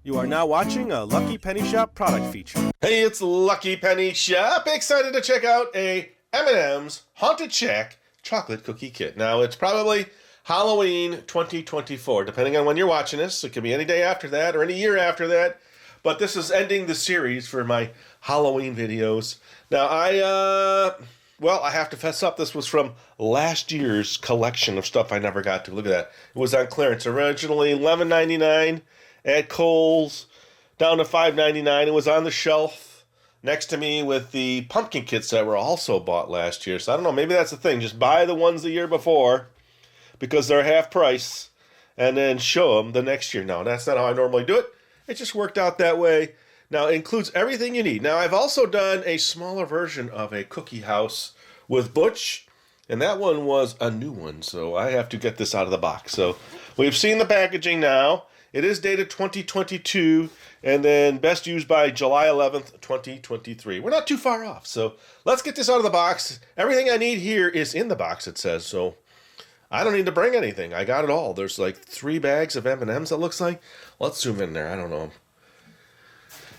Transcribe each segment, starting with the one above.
You are now watching a Lucky Penny Shop product feature. Hey, it's Lucky Penny Shop. Excited to check out a M&M's Haunted Shack chocolate cookie kit. Now, it's probably Halloween 2024, depending on when you're watching this. It could be any day after that or any year after that. But this is ending the series for my Halloween videos. Now, I have to fess up. This was from last year's collection of stuff I never got to. Look at that. It was on clearance. Originally $11.99 at Kohl's, down to $5.99. It was on the shelf next to me with the pumpkin kits that were also bought last year. So I don't know, maybe that's the thing. Just buy the ones the year before because they're half price and then show them the next year. No, that's not how I normally do it. It just worked out that way. Now, it includes everything you need. Now, I've also done a smaller version of a cookie house with Butch, and that one was a new one, so I have to get this out of the box. So we've seen the packaging now. It is dated 2022, and then best used by July 11th, 2023. We're not too far off, so let's get this out of the box. Everything I need here is in the box, it says, so I don't need to bring anything. I got it all. There's like 3 bags of M&Ms, it looks like. Let's zoom in there. I don't know.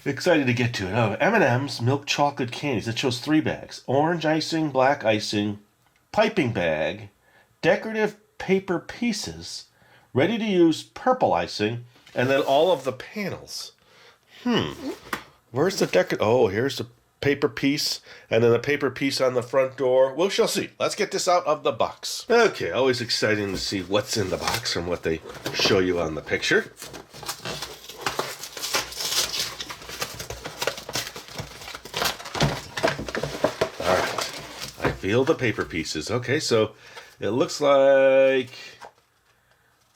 Excited to get to it. Oh, M&M's milk chocolate candies. It shows 3 bags. Orange icing, black icing, piping bag, decorative paper pieces, ready to use purple icing, and then all of the panels. Where's the Oh, here's the paper piece, and then the paper piece on the front door. We shall see. Let's get this out of the box. Okay, always exciting to see what's in the box from what they show you on the picture. Feel the paper pieces. Okay, so it looks like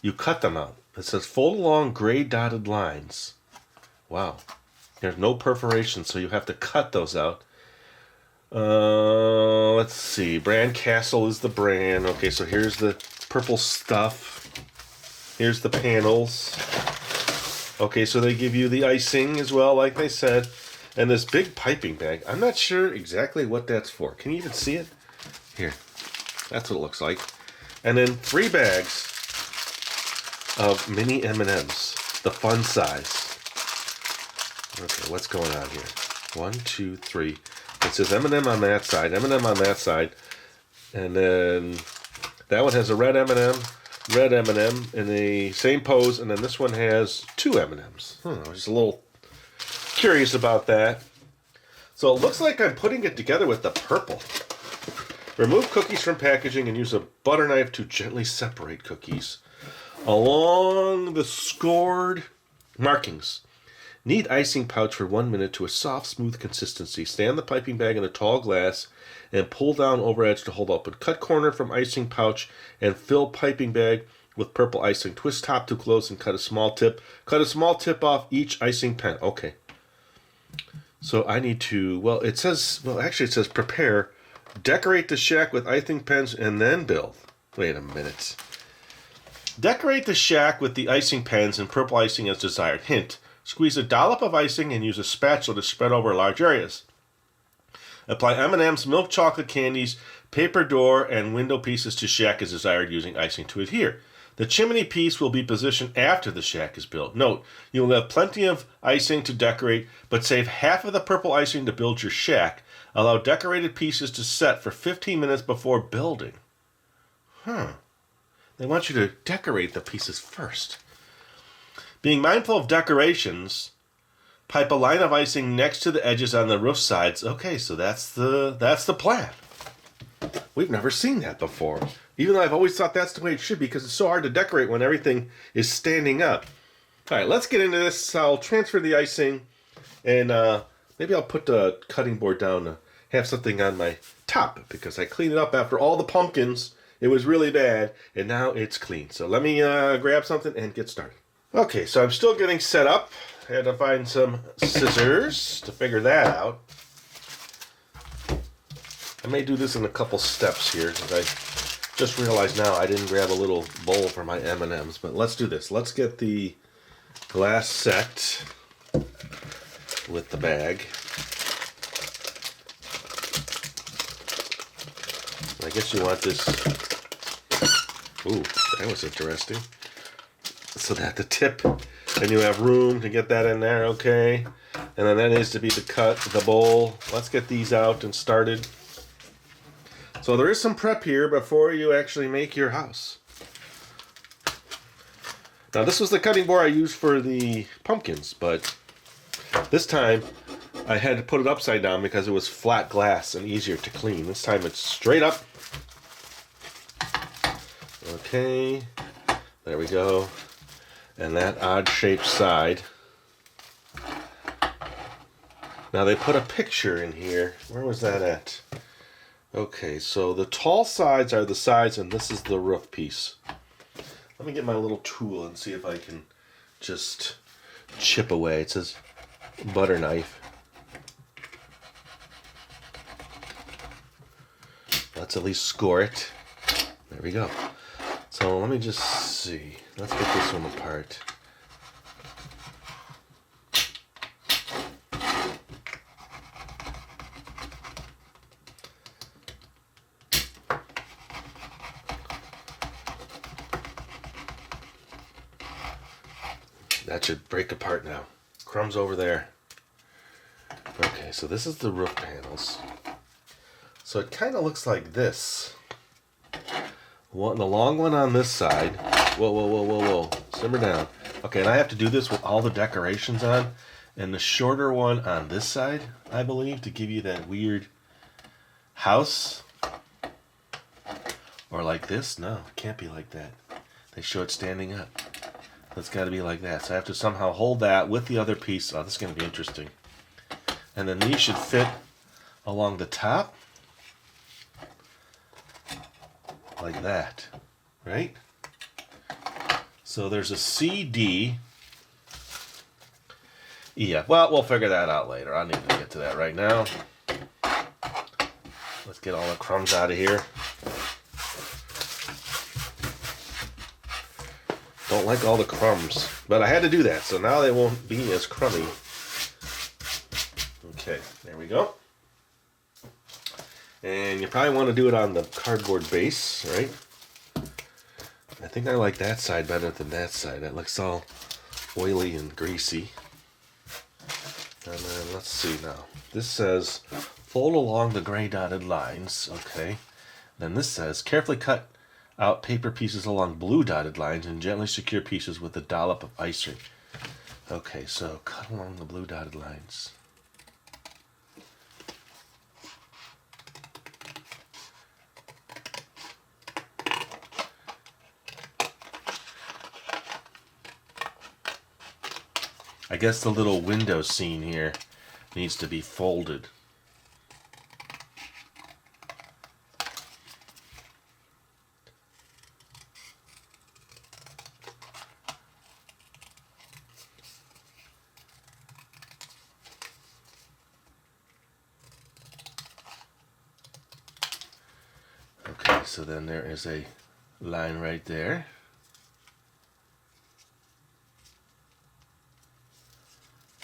you cut them out. It says fold along gray dotted lines. Wow. There's no perforation, so you have to cut those out. Let's see. Brand Castle is the brand. Okay, so here's the purple stuff. Here's the panels. Okay, so they give you the icing as well, like they said. And this big piping bag. I'm not sure exactly what that's for. Can you even see it? Here. That's what it looks like. And then 3 bags of mini M&Ms. The fun size. Okay, what's going on here? 1, 2, 3. It says M&M on that side, M&M on that side. And then that one has a red M&M in the same pose. And then this one has 2 M&Ms. I was just a little curious about that. So it looks like I'm putting it together with the purple. Remove cookies from packaging and use a butter knife to gently separate cookies along the scored markings. Knead icing pouch for 1 minute to a soft, smooth consistency. Stand the piping bag in a tall glass and pull down over edge to hold open. Cut corner from icing pouch and fill piping bag with purple icing. Twist top to close and cut a small tip. Cut a small tip off each icing pen. Okay. So I need to, it says prepare, decorate the shack with icing pens and then build. Wait a minute. Decorate the shack with the icing pens and purple icing as desired. Hint, squeeze a dollop of icing and use a spatula to spread over large areas. Apply M&M's milk chocolate candies, paper door, and window pieces to shack as desired using icing to adhere. The chimney piece will be positioned after the shack is built. Note, you will have plenty of icing to decorate, but save half of the purple icing to build your shack. Allow decorated pieces to set for 15 minutes before building. They want you to decorate the pieces first. Being mindful of decorations, pipe a line of icing next to the edges on the roof sides. Okay, so that's the plan. We've never seen that before. Even though I've always thought that's the way it should be because it's so hard to decorate when everything is standing up. All right, let's get into this. I'll transfer the icing and maybe I'll put the cutting board down to have something on my top because I cleaned it up after all the pumpkins. It was really bad and now it's clean. So let me grab something and get started. Okay, so I'm still getting set up. I had to find some scissors to figure that out. I may do this in a couple steps here because I just realized now I didn't grab a little bowl for my M&Ms, but let's do this. Let's get the glass set with the bag. I guess you want this. Ooh, that was interesting. So that the tip And you have room to get that in there, okay. And then that needs to be the bowl. Let's get these out and started. So there is some prep here before you actually make your house. Now this was the cutting board I used for the pumpkins, but this time I had to put it upside down because it was flat glass and easier to clean. This time it's straight up. Okay, there we go. And that odd-shaped side. Now they put a picture in here. Where was that at? Okay, so the tall sides are the sides, and this is the roof piece. Let me get my little tool and see if I can just chip away. It says butter knife. Let's at least score it. There we go. So let me just see. Let's get this one apart. That should break apart now. Crumbs over there. Okay, so this is the roof panels. So it kind of looks like this. The long one on this side. Whoa, whoa, whoa, whoa, whoa. Simmer down. Okay, and I have to do this with all the decorations on. And the shorter one on this side, I believe, to give you that weird house. Or like this. No, it can't be like that. They show it standing up. It's got to be like that. So I have to somehow hold that with the other piece. Oh, this is going to be interesting. And then these should fit along the top. Like that. Right? So there's a CD. Yeah, well, we'll figure that out later. I need to get to that right now. Let's get all the crumbs out of here. Don't like all the crumbs, but I had to do that, so now they won't be as crummy. Okay, there we go. And you probably want to do it on the cardboard base, right? I think I like that side better than that side. That looks all oily and greasy. And then let's see now. This says fold along the gray dotted lines. Okay. Then this says carefully cut out paper pieces along blue dotted lines and gently secure pieces with a dollop of icing. Okay, so cut along the blue dotted lines. I guess the little window scene here needs to be folded. Okay, so then there is a line right there.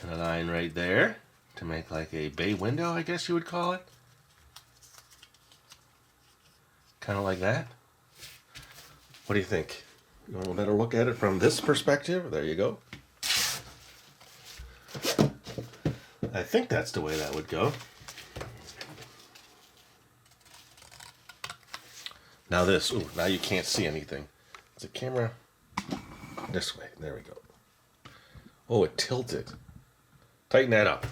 And a line right there to make like a bay window, I guess you would call it. Kind of like that. What do you think? You want a better look at it from this perspective? There you go. I think that's the way that would go. Now this, ooh, now you can't see anything. Is the camera this way? There we go. Oh, it tilted. Tighten that up.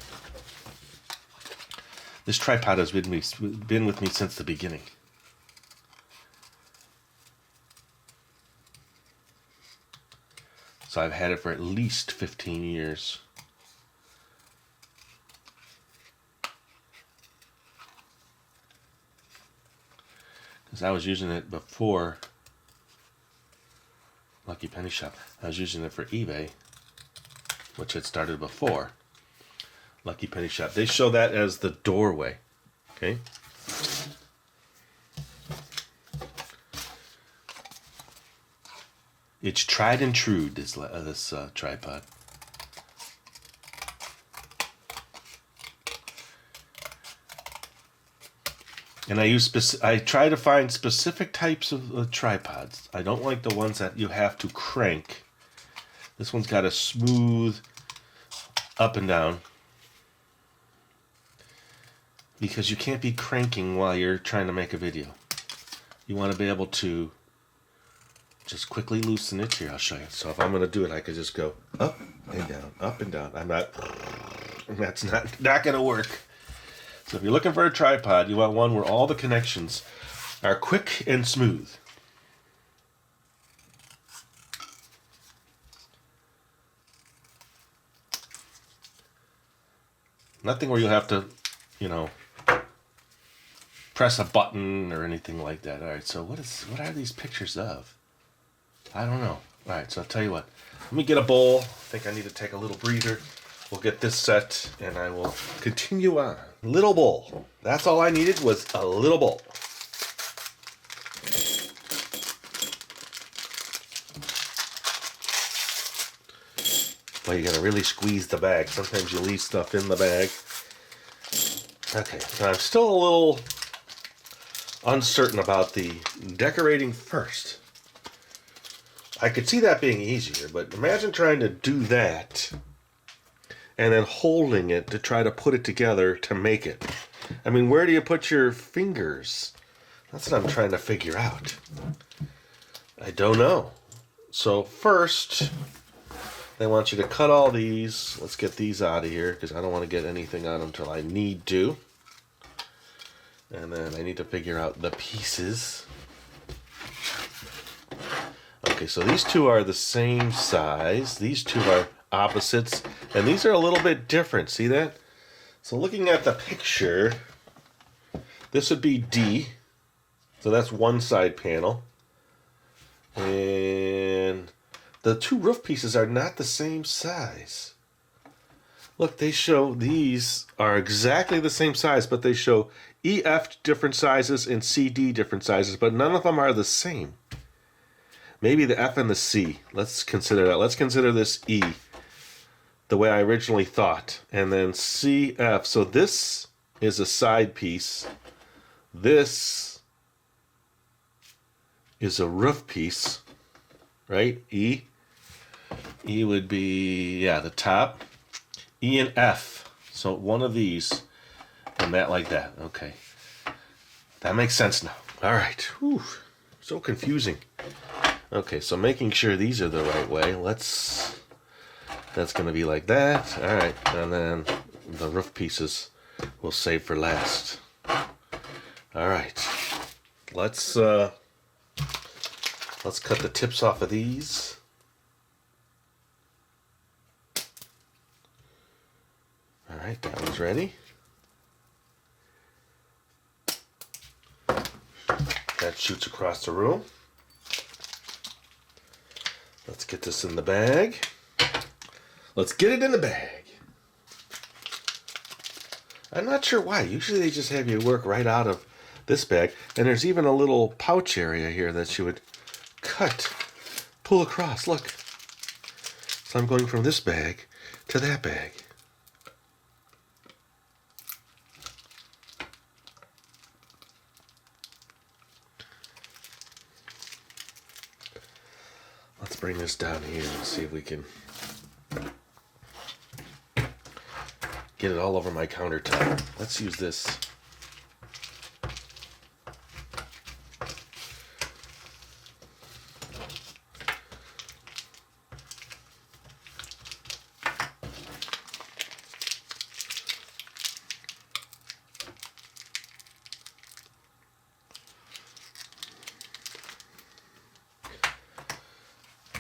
This tripod has been with me since the beginning. So I've had it for at least 15 years. Because I was using it before Lucky Penny Shop. I was using it for eBay, which had started before Lucky Penny Shop. They show that as the doorway. Okay. It's tried and true, this tripod. And I try to find specific types of tripods. I don't like the ones that you have to crank This one's got a smooth up and down. Because you can't be cranking while you're trying to make a video. You want to be able to just quickly loosen it. Here, I'll show you. So if I'm going to do it, I could just go up and down, up and down. That's not going to work. So if you're looking for a tripod, you want one where all the connections are quick and smooth. Nothing where you'll have to, press a button or anything like that. All right, so what are these pictures of? I don't know. All right, so I'll tell you what. Let me get a bowl. I think I need to take a little breather. We'll get this set, and I will continue on. Little bowl. That's all I needed was a little bowl. Well, you gotta really squeeze the bag. Sometimes you leave stuff in the bag. Okay, so I'm still a little uncertain about the decorating first. I could see that being easier, but imagine trying to do that and then holding it to try to put it together to make it. I mean, where do you put your fingers? That's what I'm trying to figure out. I don't know. So first, they want you to cut all these. Let's get these out of here because I don't want to get anything on them until I need to. And then I need to figure out the pieces. Okay, so these two are the same size. These two are opposites. And these are a little bit different. See that? So looking at the picture, this would be D. So that's one side panel. And the two roof pieces are not the same size. Look, they show these are exactly the same size, but they show EF different sizes and CD different sizes, but none of them are the same. Maybe the F and the C. Let's consider that. Let's consider this E, the way I originally thought. And then CF. So this is a side piece. This is a roof piece, right? E. E would be, the top. E and F. So one of these and that like that. Okay. That makes sense now. All right. Whew. So confusing. Okay, so making sure these are the right way. That's going to be like that. All right. And then the roof pieces we'll save for last. All right. Let's cut the tips off of these. All right, that one's ready. That shoots across the room. Let's get this in the bag. Let's get it in the bag. I'm not sure why. Usually they just have you work right out of this bag. And there's even a little pouch area here that you would pull across. Look. So I'm going from this bag to that bag. Let's bring this down here and see if we can get it all over my countertop. Let's use this.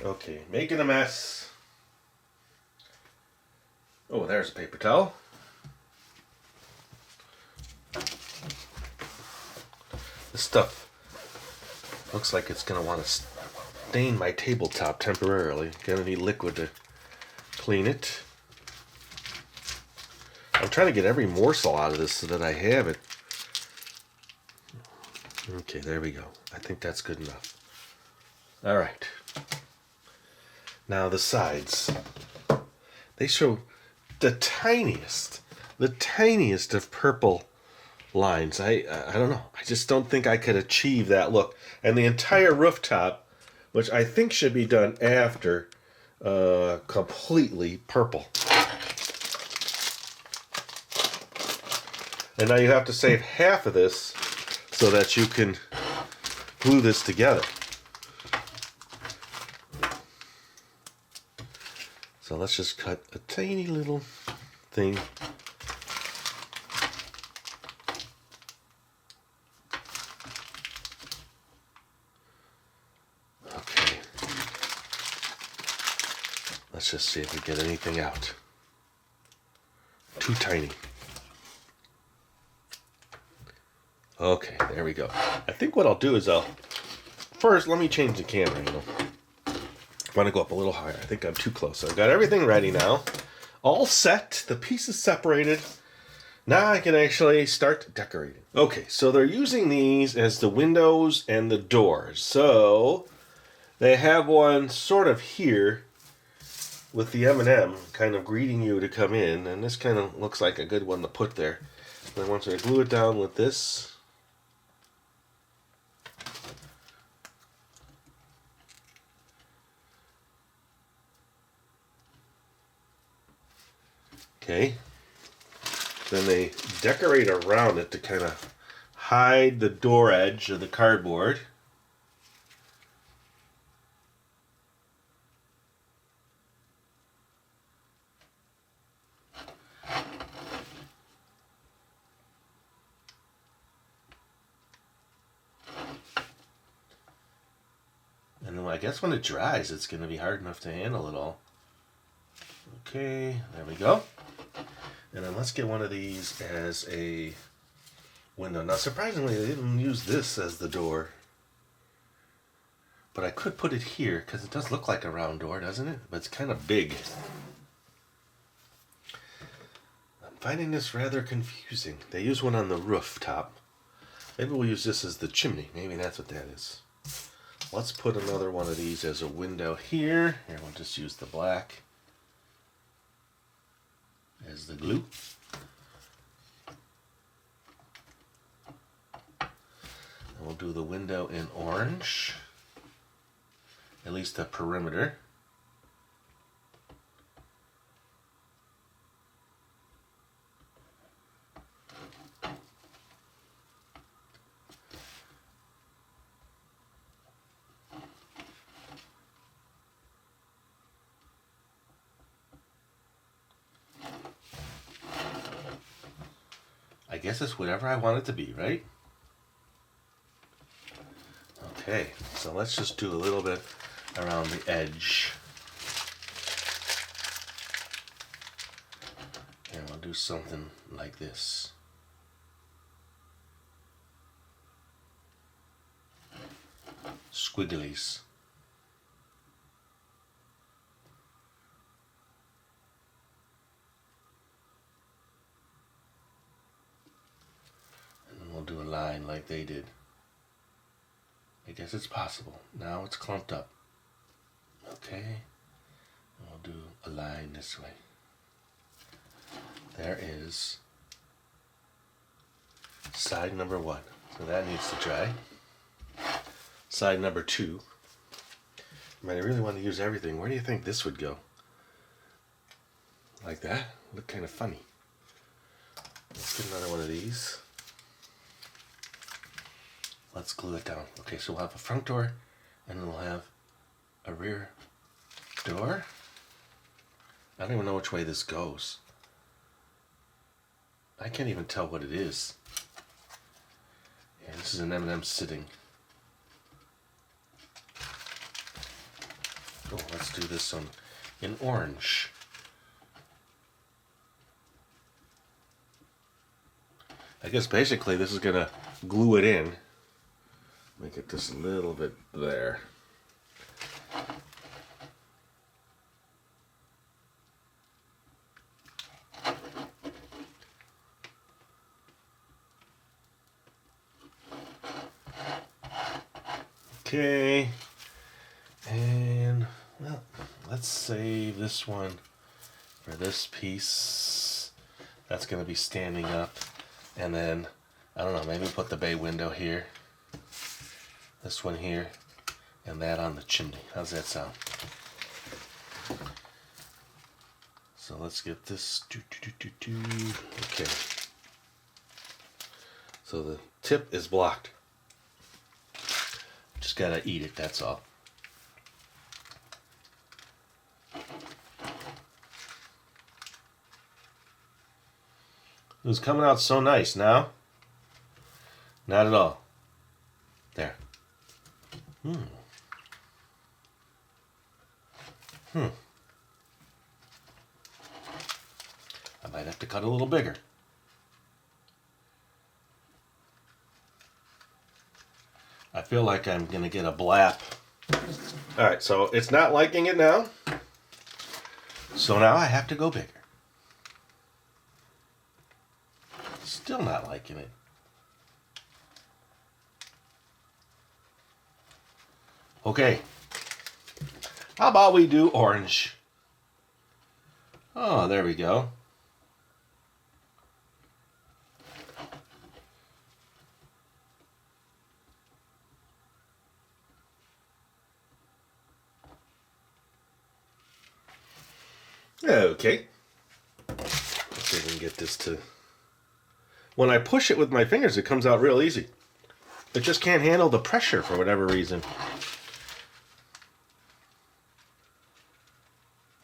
Okay, making a mess. Oh, there's a paper towel. This stuff looks like it's going to want to stain my tabletop temporarily. Going to need liquid to clean it. I'm trying to get every morsel out of this so that I have it. Okay, there we go. I think that's good enough. All right. Now the sides. They show the tiniest of purple lines. I don't know. I just don't think I could achieve that look. And the entire rooftop, which I think should be done after completely purple. And now you have to save half of this so that you can glue this together. So let's just cut a tiny little thing. Okay. Let's just see if we get anything out. Too tiny. Okay, there we go. I think what I'll do is first, let me change the camera angle. I want to go up a little higher. I think I'm too close. So I've got everything ready now. All set. The pieces separated. Now I can actually start decorating. Okay, so they're using these as the windows and the doors. So they have one sort of here with the M&M kind of greeting you to come in. And this kind of looks like a good one to put there. And I want you to glue it down with this. Okay, then they decorate around it to kind of hide the door edge of the cardboard. And then I guess when it dries, it's going to be hard enough to handle it all. Okay, there we go. And then let's get one of these as a window. Now, surprisingly, they didn't use this as the door. But I could put it here, because it does look like a round door, doesn't it? But it's kind of big. I'm finding this rather confusing. They use one on the rooftop. Maybe we'll use this as the chimney. Maybe that's what that is. Let's put another one of these as a window here. Here, we'll just use the black as the glue. And we'll do the window in orange, at least the perimeter. I guess it's whatever I want it to be, right? Okay, so let's just do a little bit around the edge. And we'll do something like this. Squigglies. Do a line like they did. I guess it's possible. Now it's clumped up. Okay. And we'll do a line this way. There is side number 1. So that needs to dry. Side number 2. I mean, I really want to use everything. Where do you think this would go? Like that? Look kind of funny. Let's get another one of these. Let's glue it down. Okay, so we'll have a front door, and then we'll have a rear door. I don't even know which way this goes. I can't even tell what it is. Yeah, this is an M&M sitting. Oh, let's do this one in orange. I guess basically this is gonna glue it in. Make it just a little bit there. Okay. And, well, let's save this one for this piece. That's going to be standing up. And then, I don't know, maybe put the bay window here. This one here, and that on the chimney. How's that sound? So let's get this. Okay. So the tip is blocked. Just gotta eat it, that's all. It was coming out so nice. Now, not at all. There. I might have to cut a little bigger. I feel like I'm gonna get a blap. All right, so it's not liking it now. So now I have to go bigger. Still not liking it. Okay. How about we do orange? Oh, there we go. Okay. Let's see if we can get this to... When I push it with my fingers, it comes out real easy. It just can't handle the pressure for whatever reason.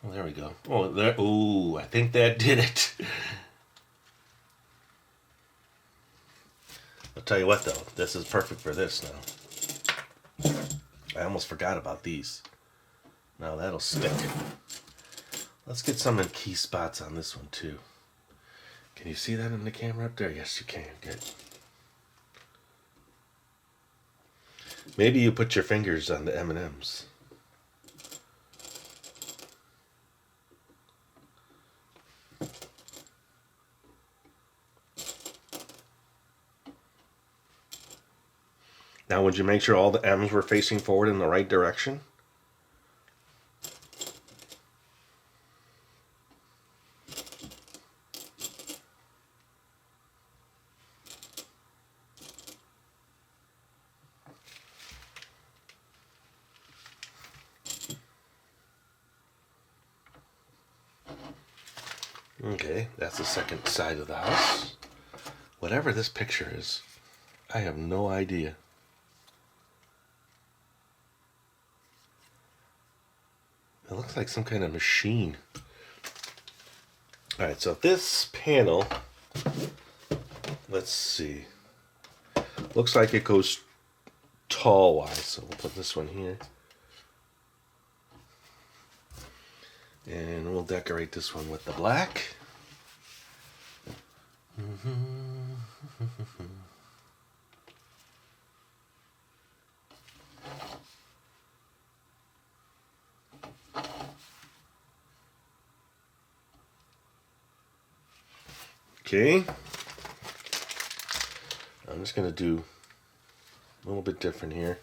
Oh, there we go. Oh, there. Ooh, I think that did it. I'll tell you what, though. This is perfect for this now. I almost forgot about these. Now that'll stick. Let's get some in key spots on this one, too. Can you see that in the camera up there? Yes, you can. Good. Maybe you put your fingers on the M&Ms. Now, would you make sure all the M's were facing forward in the right direction? Okay, that's the second side of the house. Whatever this picture is, I have no idea. It looks like some kind of machine. Alright, so this panel, let's see. Looks like it goes tall-wise, so we'll put this one here. And we'll decorate this one with the black. Okay. I'm just going to do a little bit different here.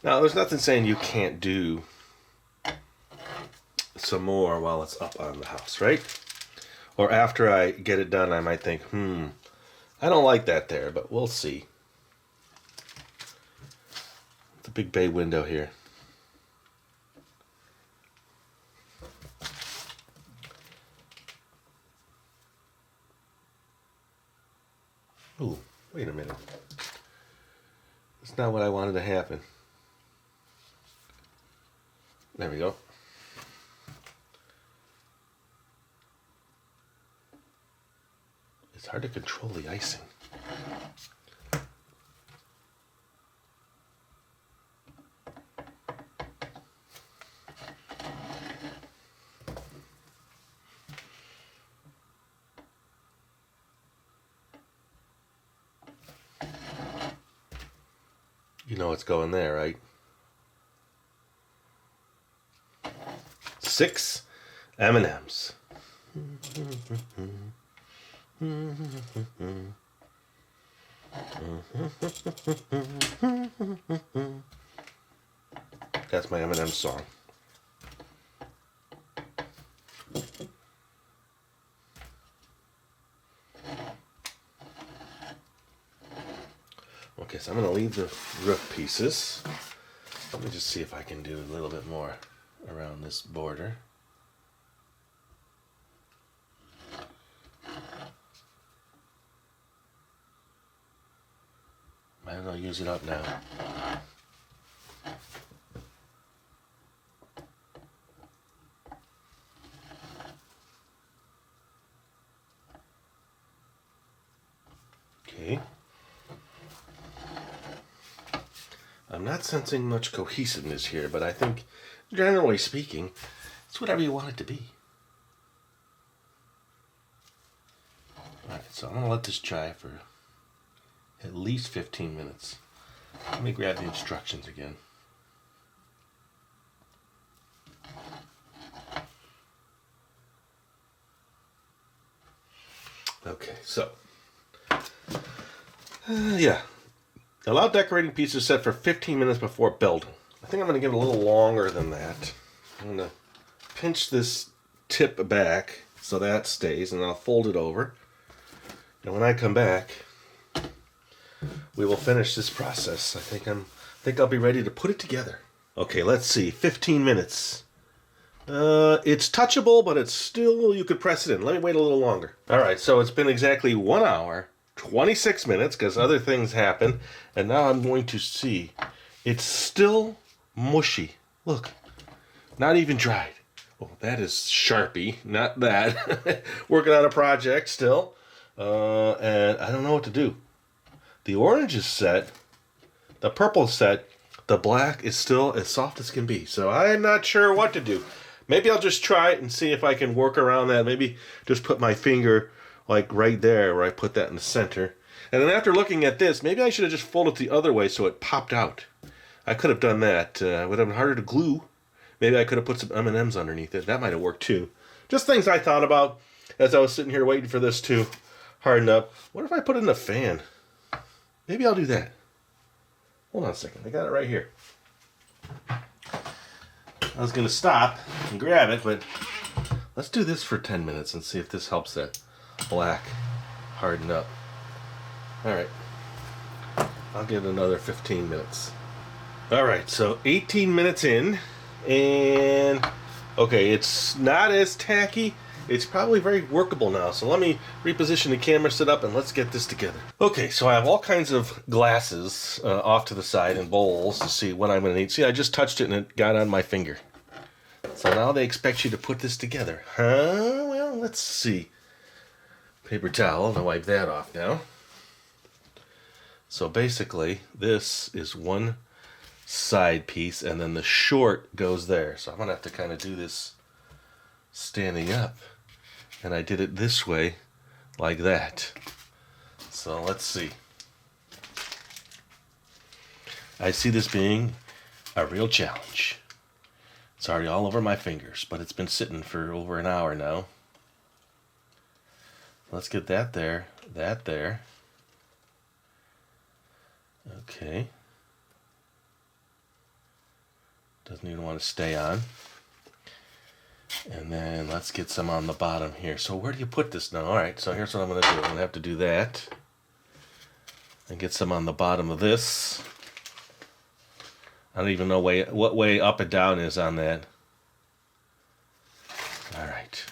Now, there's nothing saying you can't do some more while it's up on the house, right? Or after I get it done, I might think, I don't like that there, but we'll see. The big bay window here. Ooh, wait a minute. That's not what I wanted to happen. There we go. It's hard to control the icing. You know what's going there, right? 6 M&Ms. That's my M&M song. Okay, so I'm going to leave the rough pieces. Let me just see if I can do a little bit more around this border. Might as well use it up now. Okay. I'm not sensing much cohesiveness here, but I think, generally speaking, it's whatever you want it to be. Alright, so I'm going to let this dry for at least 15 minutes. Let me grab the instructions again. Okay, so, yeah. Allow decorating pieces set for 15 minutes before building. I think I'm going to give it a little longer than that. I'm going to pinch this tip back so that stays, and I'll fold it over. And when I come back, we will finish this process. I think I'll be ready to put it together. Okay, let's see. 15 minutes. It's touchable, but it's still, you could press it in. Let me wait a little longer. All right, so it's been exactly 1 hour, 26 minutes, because other things happen, and now I'm going to see. It's still mushy. Look, not even dried. Oh, that is Sharpie, not that. Working on a project still, and I don't know what to do. The orange is set, the purple is set, the black is still as soft as can be. So I'm not sure what to do. Maybe I'll just try it and see if I can work around that. Maybe just put my finger like right there where I put that in the center. And then after looking at this, maybe I should have just folded the other way so it popped out. I could have done that. It would have been harder to glue. Maybe I could have put some M&Ms underneath it. That might have worked too. Just things I thought about as I was sitting here waiting for this to harden up. What if I put it in a fan? Maybe I'll do that. Hold on a second. I got it right here. I was going to stop and grab it, but let's do this for 10 minutes and see if this helps that black harden up. All right. I'll give it another 15 minutes. All right, so 18 minutes in, and okay, it's not as tacky. It's probably very workable now. So let me reposition the camera set up and let's get this together. Okay, so I have all kinds of glasses off to the side and bowls to see what I'm going to need. See, I just touched it and it got on my finger. So now they expect you to put this together. Huh? Well, let's see. Paper towel, I'll wipe that off now. So basically, this is one side piece and then the short goes there. So I'm going to have to kind of do this standing up. And I did it this way, like that. So let's see. I see this being a real challenge. It's already all over my fingers, but it's been sitting for over an hour now. Let's get that there, that there. Okay. Doesn't even want to stay on. And then let's get some on the bottom here. So where do you put this now? All right, so here's what I'm going to do. I'm going to have to do that. And get some on the bottom of this. I don't even know what way up and down is on that. All right.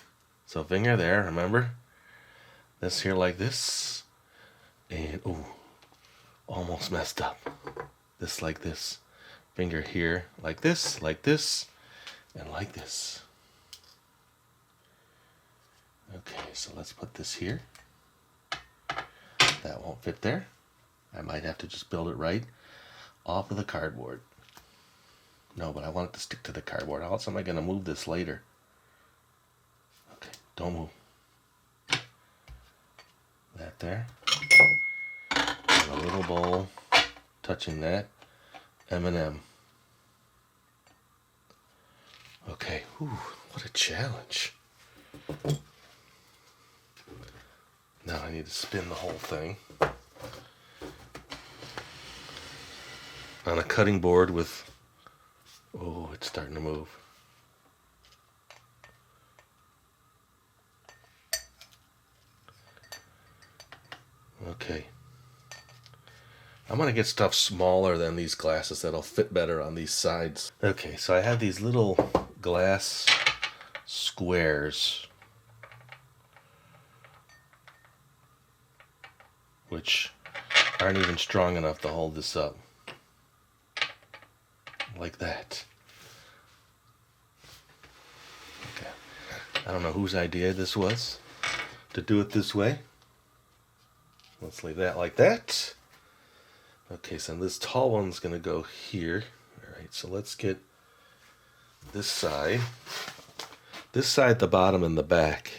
So finger there, remember? This here like this. And, ooh, almost messed up. This like this. Finger here like this, and like this. Okay, so let's put this here. That won't fit there. I might have to just build it right off of the cardboard. No, but I want it to stick to the cardboard. How else am I going to move this later? Okay, don't move. That there. And a little bowl touching that M&M. Okay, whew, what a challenge. Now I need to spin the whole thing. on a cutting board with, oh, it's starting to move. Okay. I'm going to get stuff smaller than these glasses that'll fit better on these sides. Okay, so I have these little glass squares, which aren't even strong enough to hold this up. Like that. Okay. I don't know whose idea this was to do it this way. Let's leave that like that. Okay, so this tall one's going to go here. Alright, so let's get this side. This side, the bottom and the back.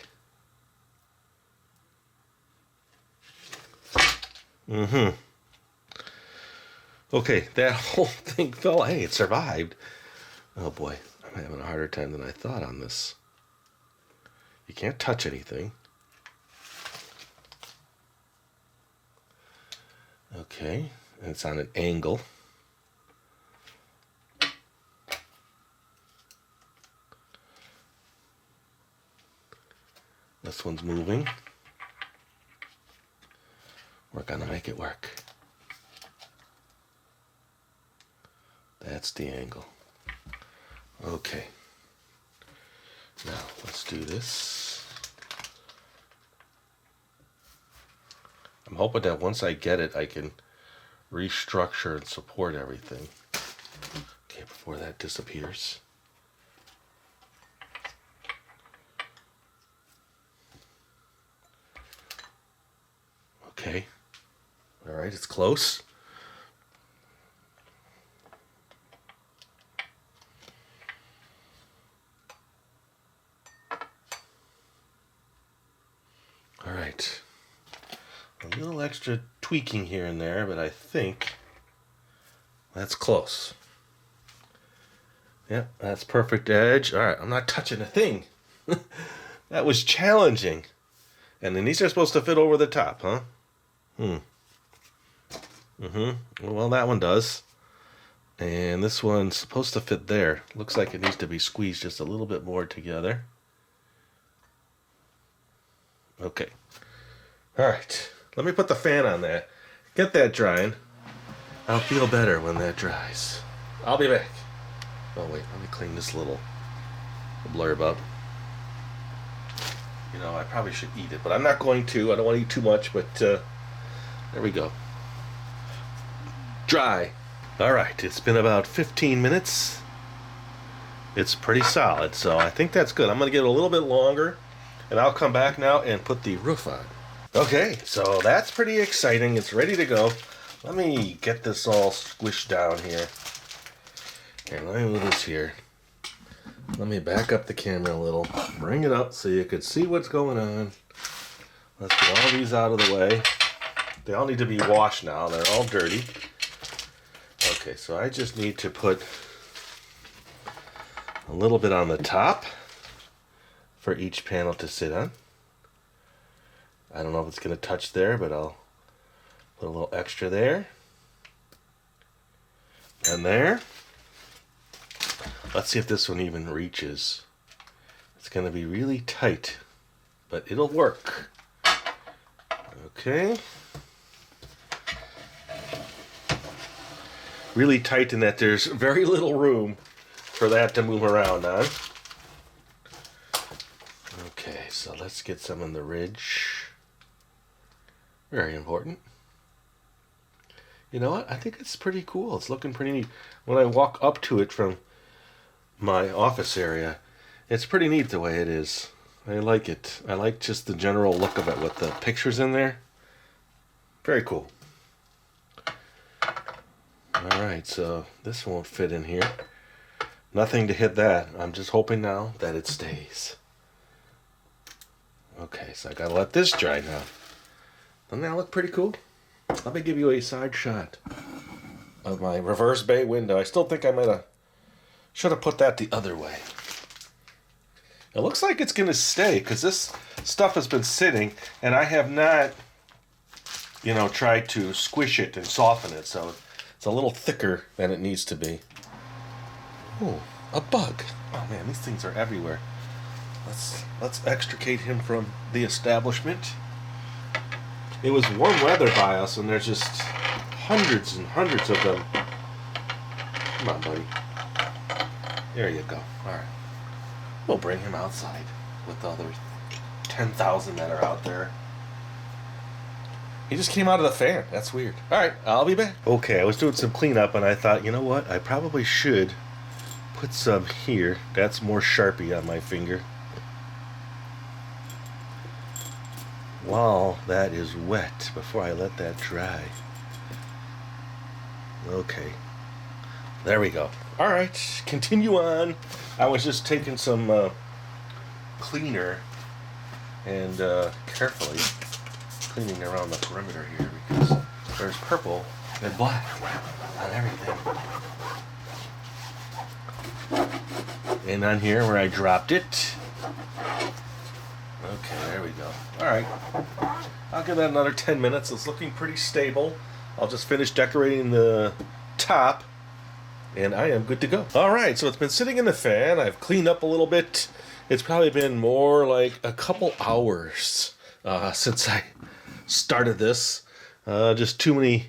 Okay, that whole thing fell. Hey, it survived. Oh boy, I'm having a harder time than I thought on this. You can't touch anything. Okay, and it's on an angle. This one's moving. We're gonna make it work. That's the angle. Okay. Now, let's do this. I'm hoping that once I get it, I can restructure and support everything. Okay, before that disappears. Okay. All right, it's close. All right. A little extra tweaking here and there, but I think that's close. Yep, that's perfect edge. All right, I'm not touching a thing. That was challenging. And then these are supposed to fit over the top, huh? Well, that one does. And this one's supposed to fit there. Looks like it needs to be squeezed just a little bit more together. Okay. All right. Let me put the fan on that. Get that drying. I'll feel better when that dries. I'll be back. Oh, wait. Let me clean this little blurb up. You know, I probably should eat it, but I'm not going to. I don't want to eat too much, but there we go. Dry. All right. It's been about 15 minutes. It's pretty solid, so I think that's good. I'm going to get it a little bit longer, and I'll come back now and put the roof on. Okay, so that's pretty exciting. It's ready to go. Let me get this all squished down here. And let me move this here. Let me back up the camera a little. Bring it up so you can see what's going on. Let's get all these out of the way. They all need to be washed now. They're all dirty. Okay, so I just need to put a little bit on the top for each panel to sit on. I don't know if it's going to touch there, but I'll put a little extra there. And there. Let's see if this one even reaches. It's going to be really tight, but it'll work. Okay. Really tight in that there's very little room for that to move around on. Okay, so let's get some on the ridge. Very important. You know what? I think it's pretty cool. It's looking pretty neat. When I walk up to it from my office area, it's pretty neat the way it is. I like it. I like just the general look of it with the pictures in there. Very cool. Alright, so this won't fit in here. Nothing to hit that. I'm just hoping now that it stays. Okay, so I gotta let this dry now. Doesn't that look pretty cool? Let me give you a side shot of my reverse bay window. I still think should have put that the other way. It looks like it's gonna stay because this stuff has been sitting and I have not, tried to squish it and soften it. So It's a little thicker than it needs to be. Ooh, a bug. Oh man, these things are everywhere. Let's extricate him from the establishment. It was warm weather by us, and there's just hundreds and hundreds of them. Come on, buddy. There you go. All right. We'll bring him outside with the other 10,000 that are out there. He just came out of the fan. That's weird. All right, I'll be back. Okay, I was doing some cleanup, and I thought, you know what? I probably should put some here. That's more Sharpie on my finger. While that is wet, before I let that dry. Okay. There we go. All right, continue on. I was just taking some cleaner and carefully cleaning around the perimeter here because there's purple and black on everything. And on here where I dropped it. Okay, there we go. All right. I'll give that another 10 minutes. It's looking pretty stable. I'll just finish decorating the top, and I am good to go. All right, so it's been sitting in the fan. I've cleaned up a little bit. It's probably been more like a couple hours since I started this. Just too many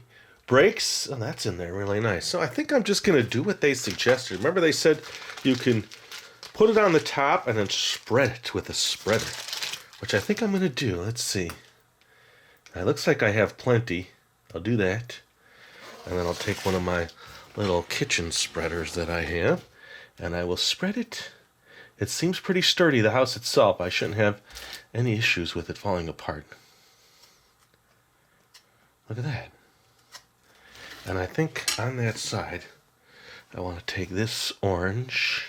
breaks. Oh, that's in there really nice. So I think I'm just going to do what they suggested. Remember they said you can put it on the top and then spread it with a spreader, which I think I'm going to do. Let's see. It looks like I have plenty. I'll do that. And then I'll take one of my little kitchen spreaders that I have, and I will spread it. It seems pretty sturdy, the house itself. I shouldn't have any issues with it falling apart. Look at that. And I think on that side, I want to take this orange.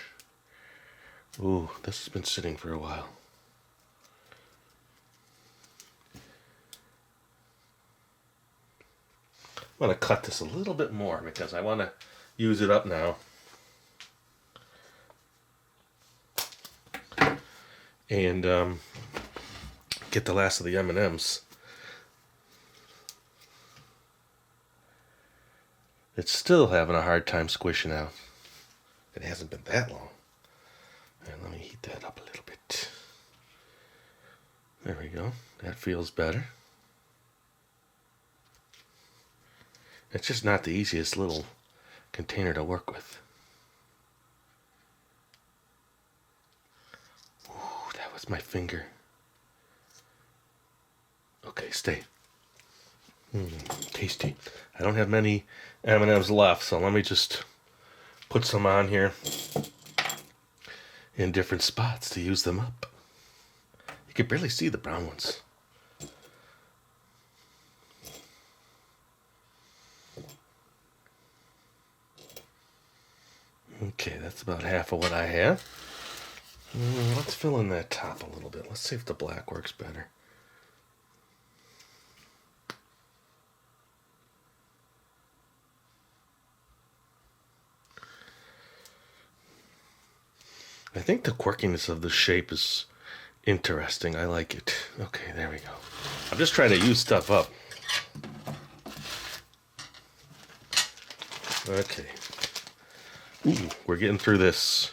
Ooh, this has been sitting for a while. I'm going to cut this a little bit more because I want to use it up now. And get the last of the M&Ms. It's still having a hard time squishing out. It hasn't been that long. And let me heat that up a little bit. There we go. That feels better. It's just not the easiest little container to work with. Ooh, that was my finger. Okay, stay. Tasty. I don't have many M&Ms left, so let me just put some on here in different spots to use them up. You can barely see the brown ones. Okay, that's about half of what I have. Let's fill in that top a little bit. Let's see if the black works better. I think the quirkiness of the shape is interesting. I like it. Okay, there we go. I'm just trying to use stuff up. Okay. Ooh, we're getting through this.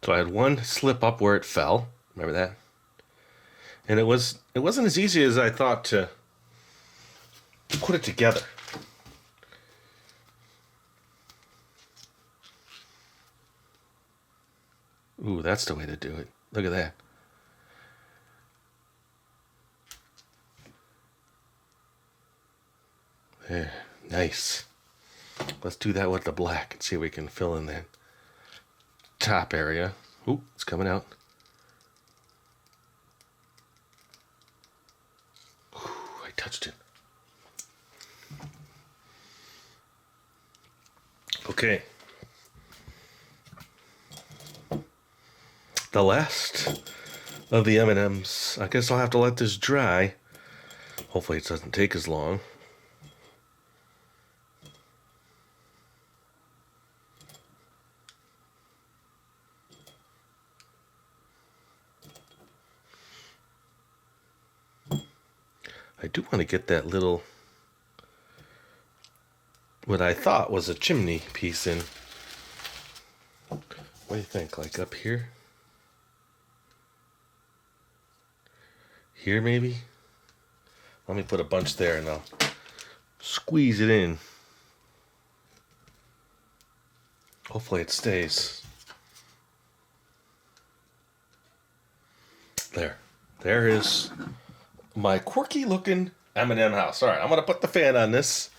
So I had one slip up where it fell. Remember that? And it wasn't as easy as I thought to put it together. Ooh, that's the way to do it. Look at that. There, nice. Let's do that with the black and see if we can fill in that top area. Ooh, it's coming out. Ooh, I touched it. Okay. The last of the M&Ms. I guess I'll have to let this dry. Hopefully it doesn't take as long. I do want to get that little, what I thought was a chimney piece in. What do you think? Like up here? Here maybe? Let me put a bunch there and I'll squeeze it in. Hopefully it stays. There. There is my quirky looking M&M house. All right, I'm going to put the fan on this.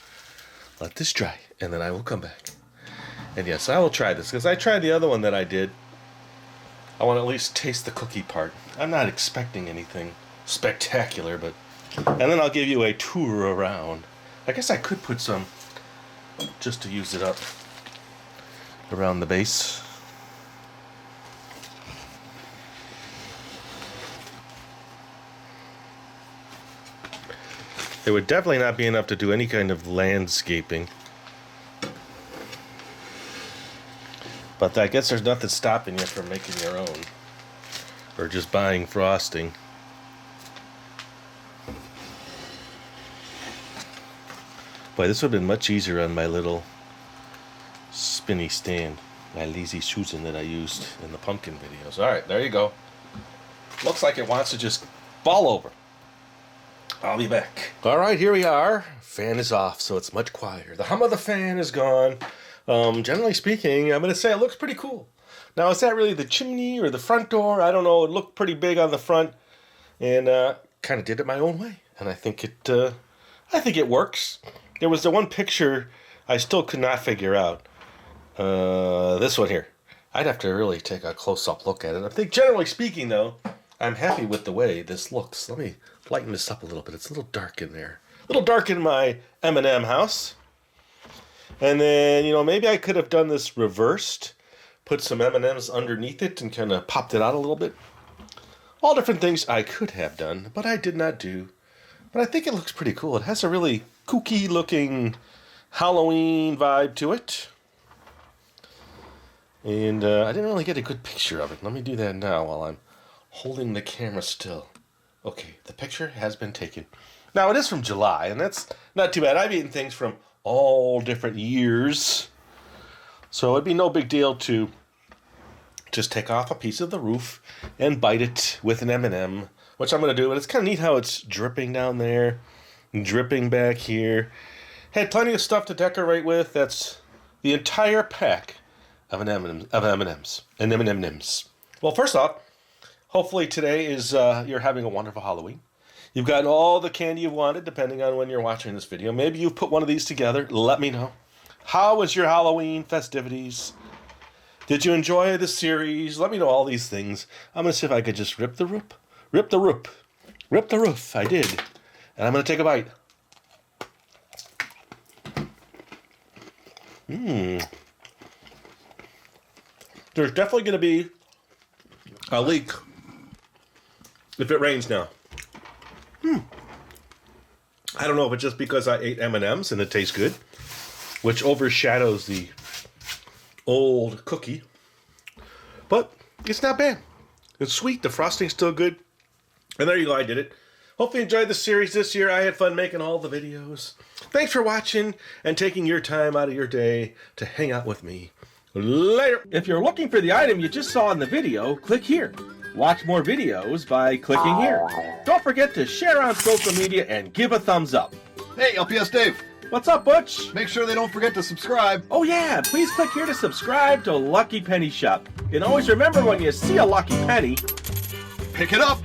Let this dry, and then I will come back. And yes, I will try this, because I tried the other one that I did. I want to at least taste the cookie part. I'm not expecting anything spectacular, but... And then I'll give you a tour around. I guess I could put some, just to use it up, around the base. It would definitely not be enough to do any kind of landscaping. But I guess there's nothing stopping you from making your own. Or just buying frosting. Boy, this would have been much easier on my little spinny stand. My lazy Susan that I used in the pumpkin videos. Alright, there you go. Looks like it wants to just fall over. I'll be back. Alright, here we are. Fan is off, so it's much quieter. The hum of the fan is gone. Generally speaking, I'm going to say it looks pretty cool. Now, is that really the chimney or the front door? I don't know. It looked pretty big on the front. And kind of did it my own way. And I think it works. There was the one picture I still could not figure out. This one here. I'd have to really take a close-up look at it. I think generally speaking, though, I'm happy with the way this looks. Let me lighten this up a little bit. It's a little dark in there. A little dark in my M&M house. And then, you know, maybe I could have done this reversed. Put some M&Ms underneath it and kind of popped it out a little bit. All different things I could have done, but I did not do. But I think it looks pretty cool. It has a really kooky looking Halloween vibe to it. And I didn't really get a good picture of it. Let me do that now while I'm holding the camera still. Okay, the picture has been taken. Now, it is from July, and that's not too bad. I've eaten things from all different years. So it'd be no big deal to just take off a piece of the roof and bite it with an M&M, which I'm going to do. And it's kind of neat how it's dripping down there, dripping back here. Had plenty of stuff to decorate with. That's the entire pack of M&Ms. Well, first off, hopefully today is you're having a wonderful Halloween. You've gotten all the candy you've wanted, depending on when you're watching this video. Maybe you've put one of these together. Let me know. How was your Halloween festivities? Did you enjoy the series? Let me know all these things. I'm going to see if I could just rip the roof. Rip the roof. Rip the roof. I did. And I'm going to take a bite. There's definitely going to be a leak if it rains now. I don't know if it's just because I ate M&Ms and it tastes good, which overshadows the old cookie. But it's not bad. It's sweet. The frosting's still good. And there you go. I did it. Hopefully you enjoyed the series this year. I had fun making all the videos. Thanks for watching and taking your time out of your day to hang out with me. Later. If you're looking for the item you just saw in the video, click here. Watch more videos by clicking here. Don't forget to share on social media and give a thumbs up. Hey, LPS-Dave. What's up, Butch? Make sure they don't forget to subscribe. Oh yeah, please click here to subscribe to Lucky Penny Shop. And always remember, when you see a lucky penny, Pick it up.